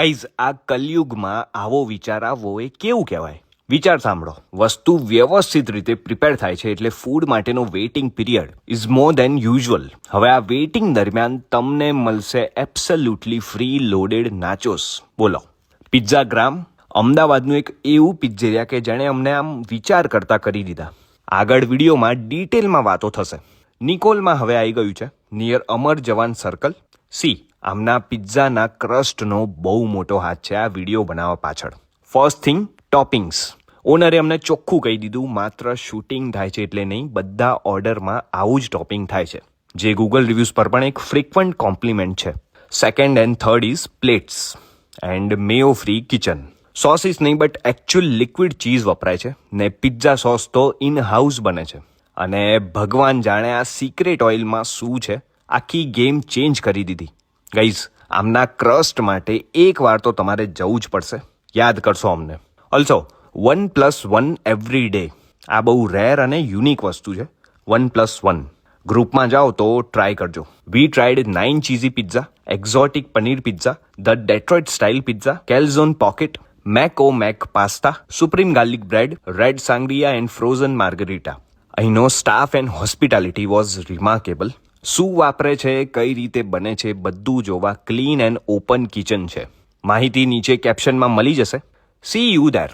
Guys, આ કલયુગમાં આવો વિચાર આવવો એ કેવું કહેવાય? વિચાર સાંભળો. વસ્તુ વ્યવસ્થિત રીતે પ્રિપેર થાય છે એટલે ફૂડ માટેનો waiting period is more than usual. હવે આ વેઇટિંગ દરમિયાન તમને મળશે એબ્સોલ્યુટલી ફ્રી લોડેડ નાચોસ. બોલો, પિઝા ગ્રામ અમદાવાદનું એક એવું પિઝેરિયા કે જેણે અમને આમ વિચાર કરતા કરી દીધા. આગળ વિડીયોમાં ડિટેલમાં વાતો થશે. નિકોલમાં હવે આવી ગયું છે, near Amar Jawan circle. C, આમના પિઝાના ક્રસ્ટનો બહુ મોટો હાથ છે આ વિડીયો બનાવવા પાછળ. First thing, toppings. ઓનરે અમને ચોખ્ખું કહી દીધું, માત્ર શૂટિંગ થાય છે એટલે નહીં, બધા ઓર્ડરમાં આવું જ ટોપિંગ થાય છે, જે ગૂગલ રિવ્યૂઝ પર પણ એક ફ્રિકવન્ટ કોમ્પ્લિમેન્ટ છે. Second and third is plates and Mayo free kitchen. Sauces નહીં બટ એકચ્યુઅલ લિક્વિડ ચીઝ વપરાય છે ને પિઝા સોસ તો ઇન હાઉસ બને છે. અને ભગવાન જાણે આ સિક્રેટ ઓઇલમાં શું છે, આખી ગેમ ચેન્જ કરી દીધી. ગાઈઝ, આમના ક્રસ્ટ માટે એક વાર તો તમારે જવું જ પડશે. યાદ કરશો અમને. ઓલ્સો 1+1 એવરી ડે, આ બહુ રેર અને યુનિક વસ્તુ છે. 1+1 ગ્રુપમાં જાઓ તો ટ્રાય કરજો. We tried 9 cheesy pizza, exotic paneer pizza, the Detroit style pizza, calzone pocket, mac pasta, supreme garlic bread, red sangria and frozen margarita. અહીંનો staff and hospitality was remarkable. શું વાપરે છે, કઈ રીતે બને છે, બધું જોવા ક્લીન એન્ડ ઓપન કિચન છે. માહિતી નીચે કેપ્શનમાં મળી જશે. C you there.